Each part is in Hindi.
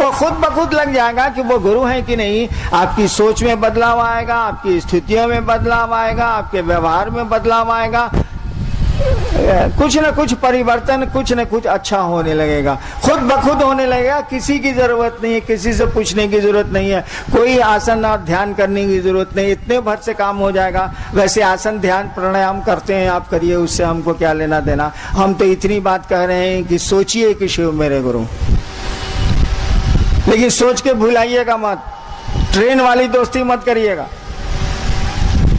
आपको खुद ब खुद लग जाएगा कि वो गुरु है कि नहीं। आपकी सोच में बदलाव आएगा, आपकी स्थितियों में बदलाव आएगा, आपके व्यवहार में बदलाव आएगा, कुछ न कुछ परिवर्तन, कुछ न कुछ अच्छा होने लगेगा, खुद ब खुद होने लगेगा। किसी की जरूरत नहीं है, किसी से पूछने की जरूरत नहीं है, कोई आसन और ध्यान करने की जरूरत नहीं, इतने भर से काम हो जाएगा। वैसे आसन ध्यान प्राणायाम करते हैं, आप करिए, उससे हमको क्या लेना देना। हम तो इतनी बात कह रहे हैं कि सोचिए कि शिव मेरे गुरु, लेकिन सोच के भुलाइएगा मत। ट्रेन वाली दोस्ती मत करिएगा।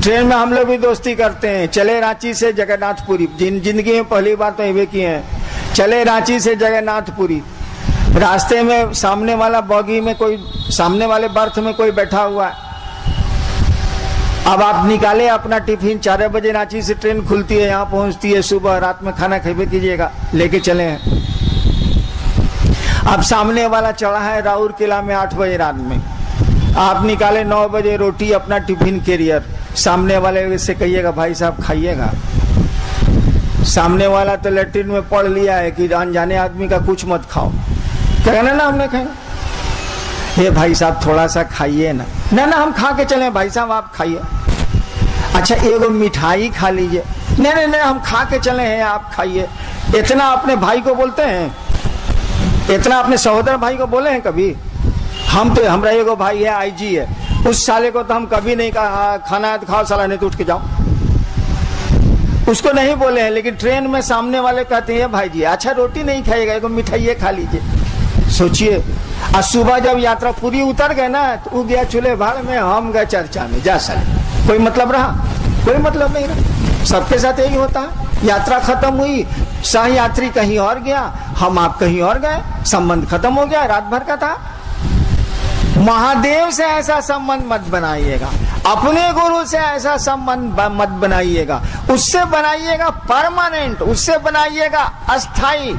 ट्रेन में हम लोग भी दोस्ती करते हैं। चले रांची से जगन्नाथपुरी, जिंदगी में पहली बार तो ये किए हैं। चले रांची से जगन्नाथपुरी, रास्ते में सामने वाला बॉगी में कोई, सामने वाले बर्थ में कोई बैठा हुआ है। अब आप निकाले अपना टिफिन, 4 बजे रांची से ट्रेन खुलती है, यहाँ पहुंचती है सुबह, रात में खाना खेबे कीजिएगा, लेके चले हैं। अब सामने वाला चढ़ा है राउरकेला में 8 बजे रात में, आप निकाले 9 बजे रोटी अपना टिफिन कैरियर, सामने वाले से कहिएगा भाई साहब खाइएगा। सामने वाला तो लैट्रिन में पढ़ लिया है कि अनजाने आदमी का कुछ मत खाओ, कहना ना हमने खाया, हे भाई साहब थोड़ा सा खाइए ना, ना हम खा के चले, भाई साहब आप खाइए। अच्छा एगो मिठाई खा लीजिए, नहीं हम खा के चले हैं, आप खाइए। इतना अपने भाई को बोलते हैं, इतना अपने सहोदर भाई को बोले हैं कभी? हम तो, हमरा एगो भाई है आईजी है, उस साले को तो हम कभी नहीं कहा खाना है तो खाओ, साला नहीं तो उठ के जाओ, उसको नहीं बोले हैं। लेकिन ट्रेन में सामने वाले कहते हैं भाई जी अच्छा रोटी नहीं खाइएगा, एगो मिठाई खा लीजिए। सोचिए, और सुबह जब यात्रा पूरी उतर गए ना, तो वो गया चूल्हे भाड़ में, हम गए चर्चा में, जा साले कोई मतलब रहा? कोई मतलब नहीं रहा। सबके साथ यही होता है। यात्रा खत्म हुई, सह यात्री कहीं और गया, हम आप कहीं और गए, संबंध खत्म हो गया, रात भर का था। महादेव से ऐसा संबंध मत बनाइएगा, अपने गुरु से ऐसा संबंध मत बनाइएगा, उससे बनाइएगा परमानेंट, उससे बनाइएगा अस्थाई।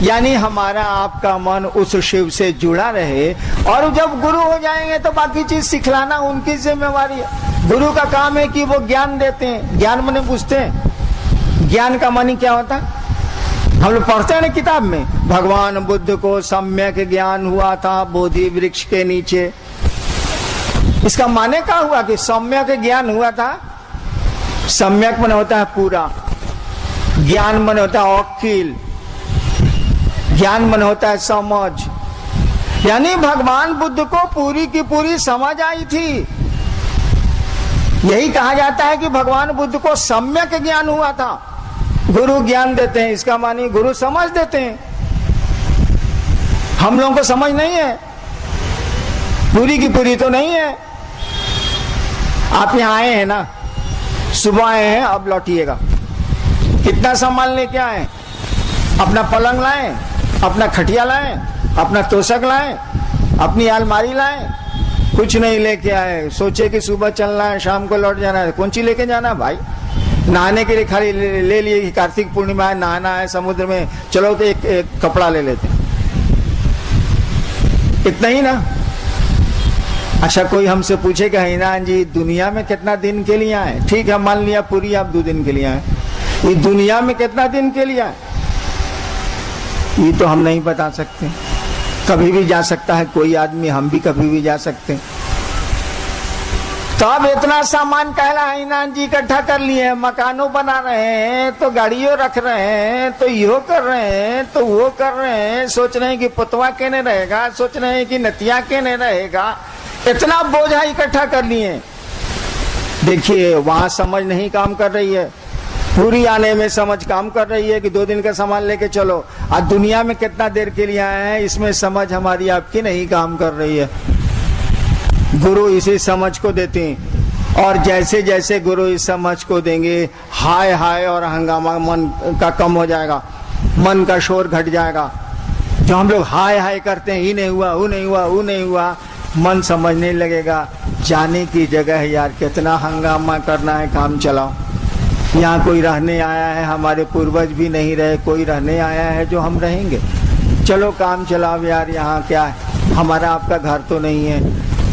यानी हमारा आपका मन उस शिव से जुड़ा रहे। और जब गुरु हो जाएंगे तो बाकी चीज सिखलाना उनकी जिम्मेवारी है। गुरु का काम है कि वो ज्ञान देते हैं। ज्ञान माने पूछते हैं, ज्ञान का मानी क्या होता है? हम लोग पढ़ते हैं ना किताब में, भगवान बुद्ध को सम्यक ज्ञान हुआ था बोधि वृक्ष के नीचे। इसका माने क्या हुआ कि सम्यक ज्ञान हुआ था? सम्यक माने होता है पूरा, ज्ञान माने होता है अकील, ज्ञान माने होता है समझ। यानी भगवान बुद्ध को पूरी की पूरी समझ आई थी। यही कहा जाता है कि भगवान बुद्ध को सम्यक ज्ञान हुआ था। गुरु ज्ञान देते हैं, इसका मानी गुरु समझ देते हैं। हम लोगों को समझ नहीं है, पूरी की पूरी तो नहीं है। आप यहाँ आए हैं ना, सुबह आए हैं, अब लौटिएगा। कितना सामान लेके आए? अपना पलंग लाएं, अपना खटिया लाएं, अपना तोशक लाएं, अपनी अलमारी लाएं, कुछ नहीं लेके आए। सोचे कि सुबह चलना है, शाम को लौट जाना है, कौन सी लेके जाना है भाई? नहाने के लिए खाली ले लिए कि कार्तिक पूर्णिमा है, नहाना है समुद्र में, चलो तो एक कपड़ा ले लेते, इतना ही ना। अच्छा कोई हमसे पूछेगा हिनान जी दुनिया में कितना दिन के लिए आए? ठीक है मान लिया पूरी आप 2 दिन के लिए आए, ये दुनिया में कितना दिन के लिए आए ये तो हम नहीं बता सकते। कभी भी जा सकता है कोई आदमी, हम भी कभी भी जा सकते हैं। तो अब इतना सामान कहला हिनान जी इकट्ठा कर लिए, मकानों बना रहे हैं, तो गाड़ियों रख रहे हैं, तो यो कर रहे हैं, तो वो कर रहे हैं, सोच रहे हैं कि पुतवा केने रहेगा, सोच रहे हैं कि नतिया केने रहेगा, इतना बोझा इकट्ठा कर लिए। देखिए वहां समझ नहीं काम कर रही है, पूरी आने में समझ काम कर रही है कि 2 दिन का सामान लेके चलो। आज दुनिया में कितना देर के लिए आए हैं, इसमें समझ हमारी आपकी नहीं काम कर रही है। गुरु इसी समझ को देते हैं, और जैसे जैसे गुरु इस समझ को देंगे, हाय हाय और हंगामा मन का कम हो जाएगा, मन का शोर घट जाएगा। जो हम लोग हाय हाय करते हैं, ये नहीं हुआ, वो नहीं हुआ, वो नहीं हुआ, मन समझने लगेगा जाने की जगह है यार, कितना हंगामा करना है, काम चलाओ। यहाँ कोई रहने आया है, हमारे पूर्वज भी नहीं रहे, कोई रहने आया है जो हम रहेंगे, चलो काम चलाओ यार। यहाँ क्या है, हमारा आपका घर तो नहीं है,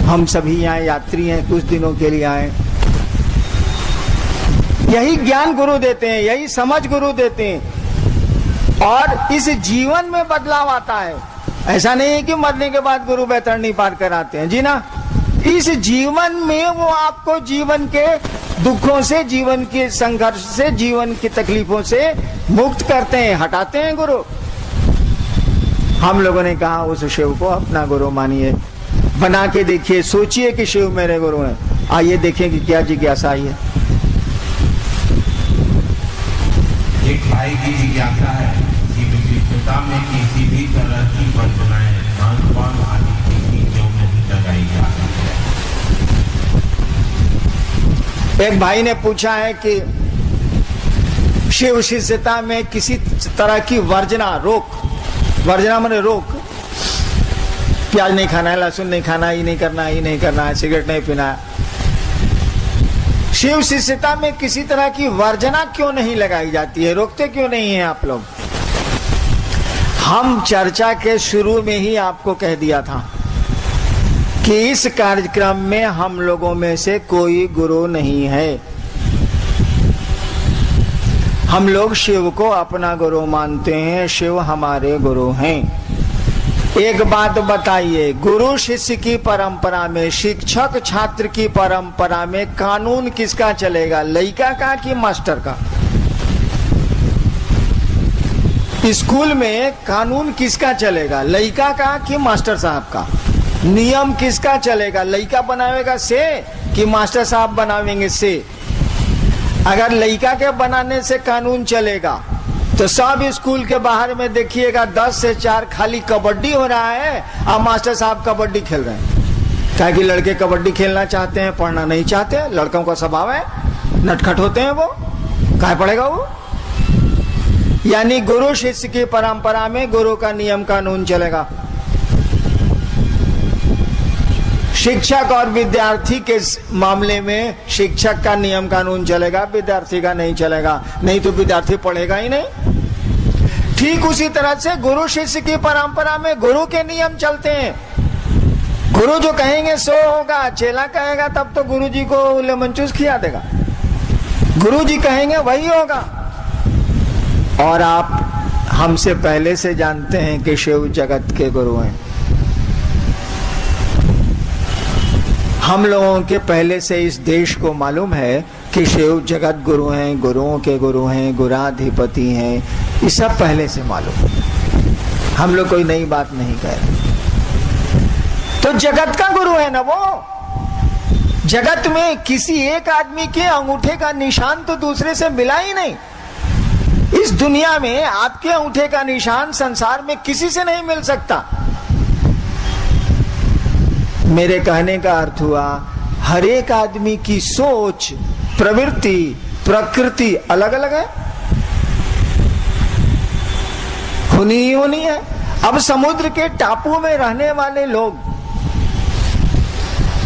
हम सभी यहाँ यात्री हैं, कुछ दिनों के लिए आए। यही ज्ञान गुरु देते हैं, यही समझ गुरु देते हैं। और इस जीवन में बदलाव आता है। ऐसा नहीं है कि मरने के बाद गुरु बैतरणी पार कराते हैं, जी ना। इस जीवन में वो आपको जीवन के दुखों से, जीवन के संघर्ष से, जीवन की तकलीफों से मुक्त करते हैं, हटाते हैं गुरु। हम लोगों ने कहा उस शिव को अपना गुरु मानिए, बना के देखिए, सोचिए कि शिव मेरे गुरु हैं। आइए देखें कि क्या जिज्ञासा आई है। एक भाई की जिज्ञासा है कि विशिष्टता में किसी भी तरह की वंदनाएं खान-पान आदि की चीजों में ही लगाई जा रही है। एक भाई ने पूछा है कि शिव शिष्यता में किसी तरह की वर्जना, रोक, वर्जना माने रोक, प्याज नहीं खाना है, लहसुन नहीं खाना, ये नहीं करना, ये नहीं करना है, सिगरेट नहीं पीना है। शिव शिष्यता में किसी तरह की वर्जना क्यों नहीं लगाई जाती है, रोकते क्यों नहीं है आप लोग? हम चर्चा के शुरू में ही आपको कह दिया था कि इस कार्यक्रम में हम लोगों में से कोई गुरु नहीं है। हम लोग शिव को अपना गुरु मानते हैं, शिव हमारे गुरु हैं। एक बात बताइए, गुरु शिष्य की परंपरा में, शिक्षक छात्र की परंपरा में कानून किसका चलेगा, लड़का का कि मास्टर का? स्कूल में कानून किसका चलेगा, लड़का का कि मास्टर साहब का? नियम किसका चलेगा, लड़का बनावेगा से कि मास्टर साहब बनावेंगे से? अगर लड़का के बनाने से कानून चलेगा तो सब स्कूल के बाहर में देखिएगा 10 से 4 खाली कबड्डी हो रहा है और मास्टर साहब कबड्डी खेल रहे हैं। क्या कि लड़के कबड्डी खेलना चाहते हैं, पढ़ना नहीं चाहते। लड़कों का स्वभाव है, नटखट होते हैं, वो काहे पढ़ेगा वो? यानी गुरु शिष्य की परंपरा में गुरु का नियम कानून चलेगा। शिक्षक और विद्यार्थी के मामले में शिक्षक का नियम कानून चलेगा, विद्यार्थी का नहीं चलेगा, नहीं तो विद्यार्थी पढ़ेगा ही नहीं। ठीक उसी तरह से गुरु शिष्य की परंपरा में गुरु के नियम चलते हैं। गुरु जो कहेंगे सो होगा, चेला कहेगा तब तो गुरु जी को लेमन जूस खिला देगा। गुरु जी कहेंगे वही होगा। और आप हमसे पहले से जानते हैं कि शिव जगत के गुरु हैं। हम लोगों के पहले से इस देश को मालूम है कि शिव जगत गुरु हैं, गुरुओं के गुरु हैं, गुराधिपति हैं, ये सब पहले से मालूम। हम लोग कोई नई बात नहीं कह रहे। तो जगत का गुरु है ना वो। जगत में किसी एक आदमी के अंगूठे का निशान तो दूसरे से मिला ही नहीं। इस दुनिया में आपके अंगूठे का निशान संसार में किसी से नहीं मिल सकता। मेरे कहने का अर्थ हुआ, हर एक आदमी की सोच, प्रवृत्ति, प्रकृति अलग अलग है, होनी ही होनी है। अब समुद्र के टापू में रहने वाले लोग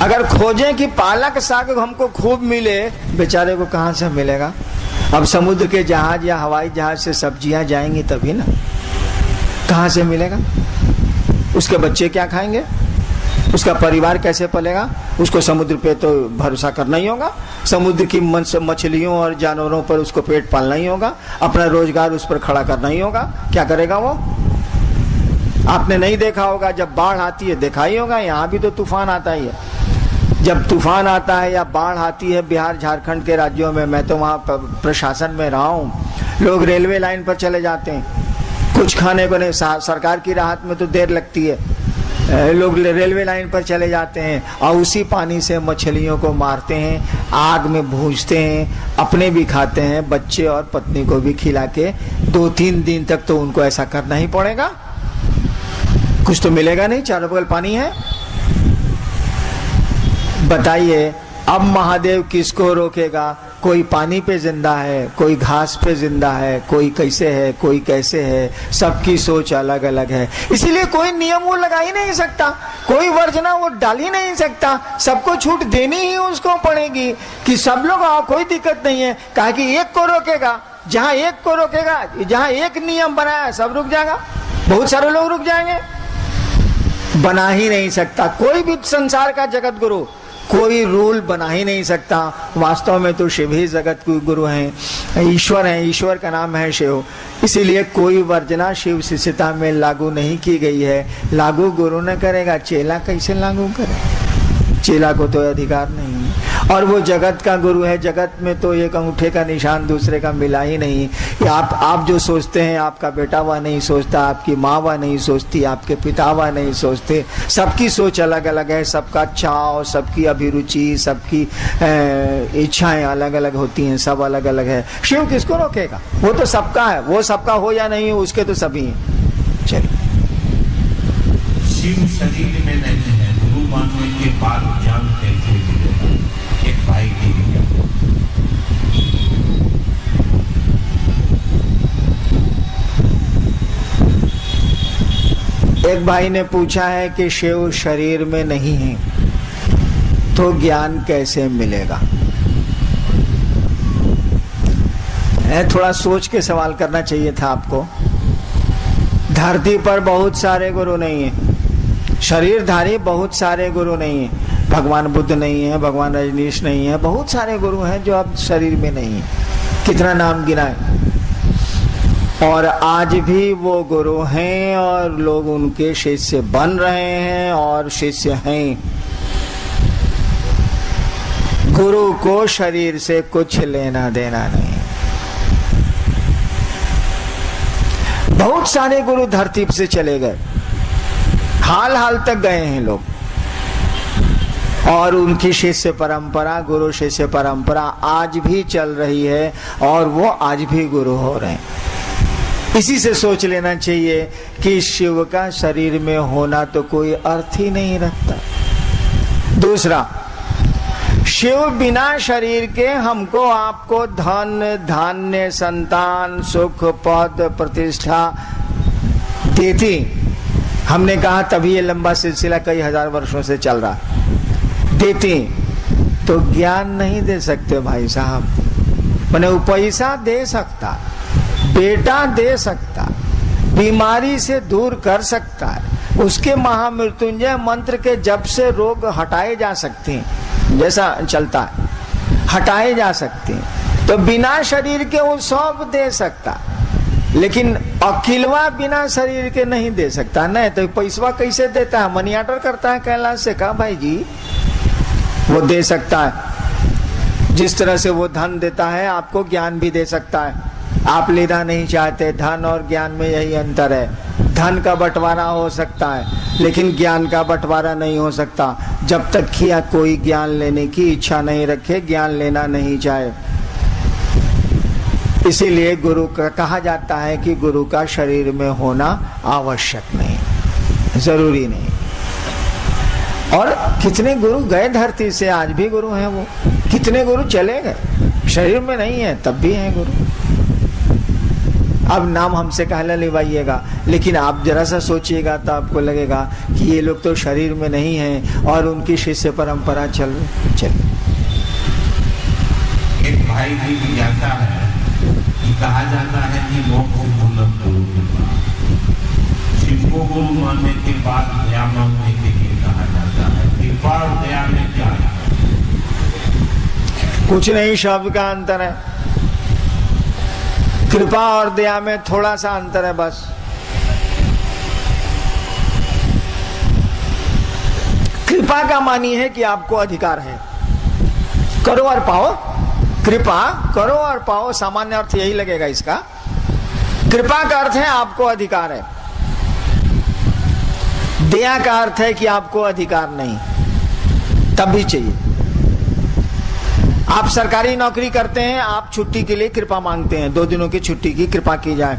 अगर खोजें कि पालक साग हमको खूब मिले, बेचारे को कहां से मिलेगा? अब समुद्र के जहाज या हवाई जहाज से सब्जियां जाएंगी तभी ना, कहां से मिलेगा? उसके बच्चे क्या खाएंगे? उसका परिवार कैसे पलेगा? उसको समुद्र पे तो भरोसा करना ही होगा, समुद्र की मछलियों और जानवरों पर उसको पेट पालना ही होगा, अपना रोजगार उस पर खड़ा करना ही होगा। क्या करेगा वो? आपने नहीं देखा होगा, जब बाढ़ आती है, देखा ही होगा, यहाँ भी तो तूफान आता ही है। जब तूफान आता है या बाढ़ आती है बिहार झारखंड के राज्यों में, मैं तो वहाँ प्रशासन में रहा हूँ, लोग रेलवे लाइन पर चले जाते हैं, कुछ खाने को नहीं, सरकार की राहत में तो देर लगती है, लोग रेलवे लाइन पर चले जाते हैं और उसी पानी से मछलियों को मारते हैं, आग में भूंजते हैं, अपने भी खाते हैं, बच्चे और पत्नी को भी खिला के 2-3 दिन तक तो उनको ऐसा करना ही पड़ेगा। कुछ तो मिलेगा नहीं, चारों बगल पानी है। बताइए अब महादेव किसको रोकेगा? कोई पानी पे जिंदा है, कोई घास पे जिंदा है, कोई कैसे है, कोई कैसे है, सबकी सोच अलग अलग है। इसीलिए कोई नियम वो लगा ही नहीं सकता, कोई वर्जना वो डाल ही नहीं सकता, सबको छूट देनी ही उसको पड़ेगी कि सब लोग आओ, कोई दिक्कत नहीं है। कहा कि एक को रोकेगा, जहां एक को रोकेगा, जहां एक नियम बनाया सब रुक जाएगा, बहुत सारे लोग रुक जाएंगे। बना ही नहीं सकता कोई भी संसार का जगत गुरु, कोई रूल बना ही नहीं सकता। वास्तव में तो शिव ही जगत के गुरु हैं, ईश्वर हैं, ईश्वर का नाम है शिव। इसीलिए कोई वर्जना शिव शिष्यता में लागू नहीं की गई है। लागू गुरु ने करेगा, चेला कैसे लागू करे? चेला को तो अधिकार नहीं है। और वो जगत का गुरु है, जगत में तो एक अंगूठे का निशान दूसरे का मिला ही नहीं। आप जो सोचते हैं आपका बेटा वह नहीं सोचता, आपकी माँ वह नहीं सोचती, आपके पिता वह नहीं सोचते। सबकी सोच अलग अलग है, सबका चाव, सबकी अभिरुचि, सबकी इच्छाएं अलग अलग होती हैं, सब अलग अलग है। शिव किसको रोकेगा? वो तो सबका है, वो सबका हो या नहीं हो उसके तो सभी हैं। चलिए, शिव शरीर में नहीं है, गुरु मानने के बाद ज्ञान कैसे मिलेगा? एक भाई की एक भाई ने पूछा है कि शिव शरीर में नहीं है तो ज्ञान कैसे मिलेगा? थोड़ा सोच के सवाल करना चाहिए था आपको। धरती पर बहुत सारे गुरु नहीं है, शरीरधारी बहुत सारे गुरु नहीं है। भगवान बुद्ध नहीं है, भगवान रजनीश नहीं है, बहुत सारे गुरु हैं जो अब शरीर में नहीं है। कितना नाम गिनाए। और आज भी वो गुरु हैं और लोग उनके शिष्य बन रहे हैं और शिष्य हैं। गुरु को शरीर से कुछ लेना देना नहीं। बहुत सारे गुरु धरती से चले गए, हाल हाल तक गए हैं लोग, और उनकी शिष्य परंपरा, गुरु शिष्य परंपरा आज भी चल रही है और वो आज भी गुरु हो रहे हैं। इसी से सोच लेना चाहिए कि शिव का शरीर में होना तो कोई अर्थ ही नहीं रखता। दूसरा, शिव बिना शरीर के हमको आपको धन धान्य संतान सुख पद प्रतिष्ठा देती। हमने कहा तभी ये लंबा सिलसिला कई हजार वर्षों से चल रहा। देती तो ज्ञान नहीं दे सकते भाई साहब। मैंने वो पैसा दे सकता, बेटा दे सकता, बीमारी से दूर कर सकता है, उसके महामृत्युंजय मंत्र के जप से रोग हटाए जा सकते हैं, जैसा चलता है हटाए जा सकते हैं। तो बिना शरीर के वो सब दे सकता, लेकिन अकिलवा बिना शरीर के नहीं दे सकता। नहीं तो पैसवा कैसे देता है? मनी ऑर्डर करता है कैलाश से। कहा भाई जी वो दे सकता है। जिस तरह से वो धन देता है आपको ज्ञान भी दे सकता है। आप लेना नहीं चाहते, धन और ज्ञान में यही अंतर है। धन का बंटवारा हो सकता है लेकिन ज्ञान का बंटवारा नहीं हो सकता। जब तक कि कोई ज्ञान लेने की इच्छा नहीं रखे, ज्ञान लेना नहीं चाहे। इसीलिए गुरु का कहा जाता है कि गुरु का शरीर में होना आवश्यक नहीं, जरूरी नहीं। और कितने गुरु गए धरती से, आज भी गुरु हैं वो। कितने गुरु चले गए, शरीर में नहीं है तब भी हैं गुरु। अब नाम हमसे कहला लिवाइएगा, लेकिन आप जरा सा सोचिएगा तो आपको लगेगा कि ये लोग तो शरीर में नहीं हैं और उनकी शिष्य परंपरा चल। एक भाई की जिज्ञासा है कि कहा जाता है कि मोक्ष मूलक गुरु कृपा। शिव को गुरु मानने के बाद दया मांगने के लिए कहा जाता है। कृपा और दया में क्या है? कुछ नहीं, शब्द का अंतर है। कृपा और दया में थोड़ा सा अंतर है बस। कृपा का मानी है कि आपको अधिकार है, करो और पाओ। कृपा करो और पाओ, सामान्य अर्थ यही लगेगा इसका। कृपा का अर्थ है आपको अधिकार है, दया का अर्थ है कि आपको अधिकार नहीं, तब भी चाहिए। आप सरकारी नौकरी करते हैं, आप छुट्टी के लिए कृपा मांगते हैं, 2 दिनों की छुट्टी की कृपा की जाए।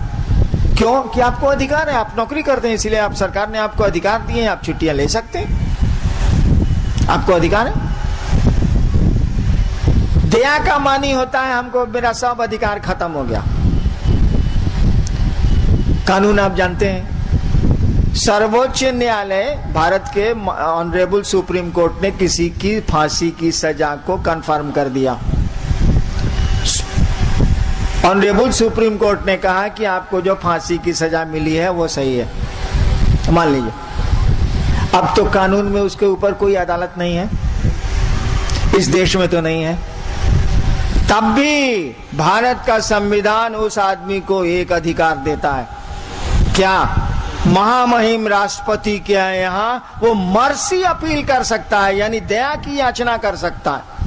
क्यों? कि आपको अधिकार है, आप नौकरी करते हैं, इसलिए आप सरकार ने आपको अधिकार दिए, आप छुट्टियां ले सकते हैं, आपको अधिकार है। दया का मानी होता है हमको मेरा सब अधिकार खत्म हो गया। कानून आप जानते हैं, सर्वोच्च न्यायालय भारत के ऑनरेबल सुप्रीम कोर्ट ने किसी की फांसी की सजा को कंफर्म कर दिया। ऑनरेबल सुप्रीम कोर्ट ने कहा कि आपको जो फांसी की सजा मिली है वो सही है, मान लीजिए। अब तो कानून में उसके ऊपर कोई अदालत नहीं है, इस देश में तो नहीं है। तब भी भारत का संविधान उस आदमी को एक अधिकार देता है, क्या? महामहिम राष्ट्रपति क्या है यहाँ, वो मर्सी अपील कर सकता है, यानी दया की याचना कर सकता है।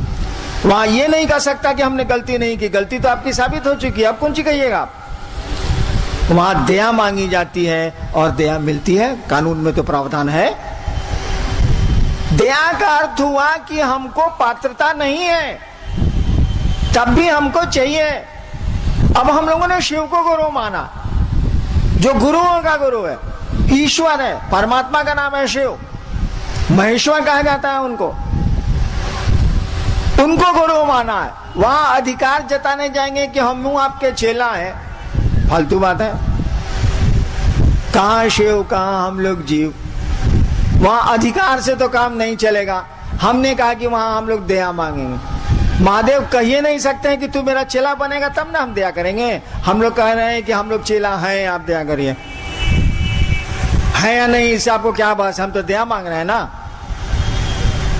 वहां ये नहीं कह सकता कि हमने गलती नहीं की, गलती तो आपकी साबित हो चुकी है, अब कौन सी कहिएगा आप? वहां दया मांगी जाती है और दया मिलती है, कानून में तो प्रावधान है। दया का अर्थ हुआ कि हमको पात्रता नहीं है, तब भी हमको चाहिए। अब हम लोगों ने शिव को गुरु माना, जो गुरुओं का गुरु है, ईश्वर है, परमात्मा का नाम है शिव, महेश्वर कहा जाता है उनको गुरु माना है। वहां अधिकार जताने जाएंगे कि हम आपके चेला हैं, फालतू बात है। कहां शिव, कहां हम लोग जीव। वहां अधिकार से तो काम नहीं चलेगा। हमने कहा कि वहां हम लोग दया मांगेंगे। महादेव कहिए नहीं सकते हैं कि तू मेरा चेला बनेगा तब ना हम दया करेंगे। हम लोग कह रहे हैं कि हम लोग चेला हैं, आप दया करिए। है या नहीं, इससे आपको क्या बस, हम तो दया मांग रहे हैं ना।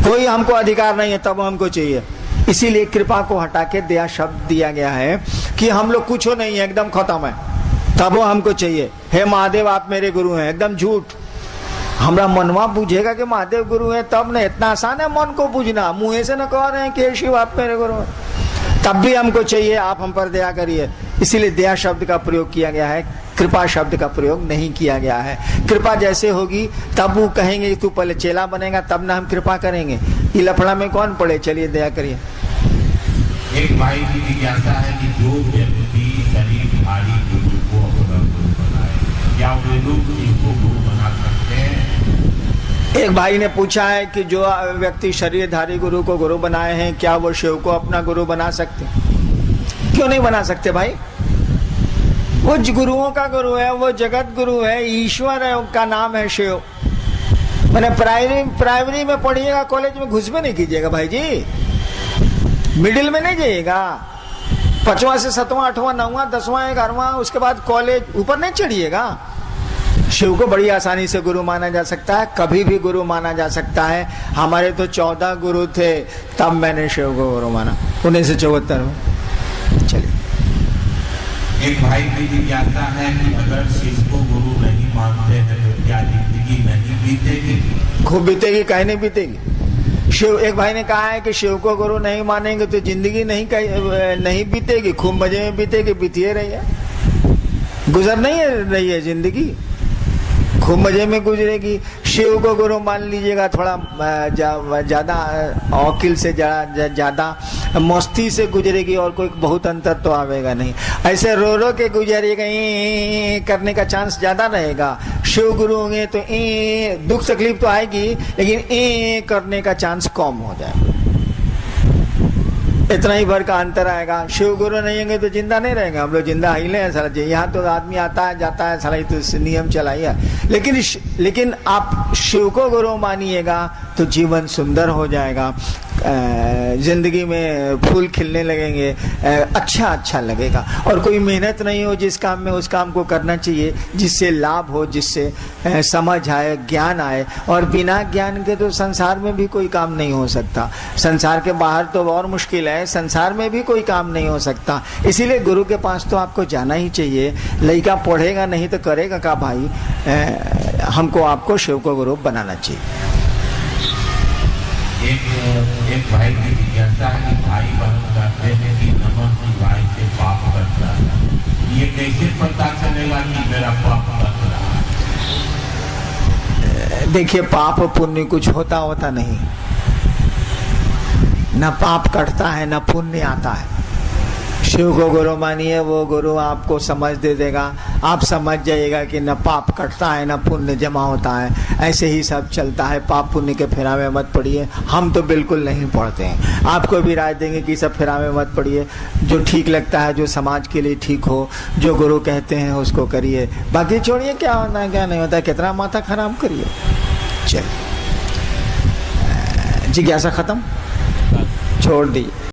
कोई हमको अधिकार नहीं है, तब हमको चाहिए। इसीलिए कृपा को हटा के दया शब्द दिया गया है कि हम लोग कुछ नहीं है, एकदम खत्म है, तब वो हमको चाहिए। हे महादेव आप मेरे गुरु हैं, एकदम झूठ। हमारा मनवा बुझेगा कि महादेव गुरु है तब ना, इतना आसान है मन को बुझना। मुंह से न कह रहे हैं कि शिव आप मेरे गुरु हैं, तब भी हमको चाहिए, आप हम पर दया करिए। इसीलिए दया शब्द का प्रयोग किया गया है, कृपा शब्द का प्रयोग नहीं किया गया है। कृपा जैसे होगी तब वो कहेंगे तू पहले चेला बनेगा तब ना हम कृपा करेंगे। ये लफड़ा में कौन पड़े, चलिए दया करिए। एक भाई की जिज्ञासा है कि जो व्यक्ति शरीरधारी गुरु को अपना गुरु बनाए, क्या वे लोग इनको गुरु बना सकते हैं? एक भाई ने पूछा है कि जो व्यक्ति शरीरधारी गुरु को गुरु बनाए हैं, क्या वो शिव को अपना गुरु बना सकते? क्यों नहीं बना सकते भाई? वो गुरुओं का गुरु है, वो जगत गुरु है, ईश्वर है, उनका नाम है शिव। मैंने प्राइमरी में पढ़िएगा, कॉलेज में घुस में नहीं कीजिएगा भाई जी, मिडिल में नहीं जाइएगा। 5वां से 7वां 8वां 9वां 10वां 11वां, उसके बाद कॉलेज, ऊपर नहीं चढ़िएगा। शिव को बड़ी आसानी से गुरु माना जा सकता है, कभी भी गुरु माना जा सकता है। हमारे तो 14 गुरु थे, तब मैंने शिव को गुरु माना 1974 में। चलिए, एक भाई की जिज्ञासा है कि अगर शिव को गुरु नहीं मानते हैं तो क्या जिंदगी नहीं बीतेगी? खूब बीतेगी, काहे नहीं बीतेगी। शिव, एक भाई ने कहा है कि शिव को गुरु नहीं मानेंगे तो जिंदगी नहीं बीतेगी, खूब मजे में बीतेगी। बीतिए रही है, गुजर नहीं रही है जिंदगी, खूब मजे में गुजरेगी। शिव को गुरु मान लीजिएगा, थोड़ा ज्यादा औकिल से ज्यादा मस्ती से गुजरेगी, और कोई बहुत अंतर तो आवेगा नहीं। ऐसे रो रो के गुजरेगा, करने का चांस ज्यादा रहेगा। शिव गुरु होंगे तो दुख तकलीफ तो आएगी, लेकिन करने का चांस कम हो जाएगा। इतना ही भर का अंतर आएगा। शिव गुरु नहीं होंगे तो जिंदा नहीं रहेंगे, हम लोग जिंदा हिले हैं साला। यहाँ तो आदमी आता है जाता है साला, तो नियम चलाइए। लेकिन आप शिव को गुरु मानिएगा तो जीवन सुंदर हो जाएगा, जिंदगी में फूल खिलने लगेंगे, अच्छा लगेगा। और कोई मेहनत नहीं हो जिस काम में, उस काम को करना चाहिए जिससे लाभ हो, जिससे समझ आए, ज्ञान आए। और बिना ज्ञान के तो संसार में भी कोई काम नहीं हो सकता। संसार के बाहर तो और मुश्किल है, संसार में भी कोई काम नहीं हो सकता। इसीलिए गुरु के पास तो आपको जाना ही चाहिए। लड़का पढ़ेगा नहीं तो करेगा क्या भाई? हमको आपको शिव को गुरु बनाना चाहिए। एक भाई की जिज्ञासा है कि भाई बहन कहते हैं कि नमक की भाई से पाप करता है, ये कैसे पता चलेगा कि मेरा पाप कर रहा है? देखिए, पाप पुण्य कुछ होता नहीं, न पाप कटता है न पुण्य आता है। शिव को गुरु मानिए, वो गुरु आपको समझ दे देगा। आप समझ जाइएगा कि न पाप कटता है न पुण्य जमा होता है। ऐसे ही सब चलता है, पाप पुण्य के फेरा में मत पड़िए। हम तो बिल्कुल नहीं पढ़ते हैं, आपको भी राय देंगे कि सब फेरा में मत पड़िए। जो ठीक लगता है, जो समाज के लिए ठीक हो, जो गुरु कहते हैं उसको करिए, बाकी छोड़िए क्या होना है क्या नहीं होता है, कितना माथा खराब करिए। चलिए, जिज्ञासा खत्म, छोड़ दी।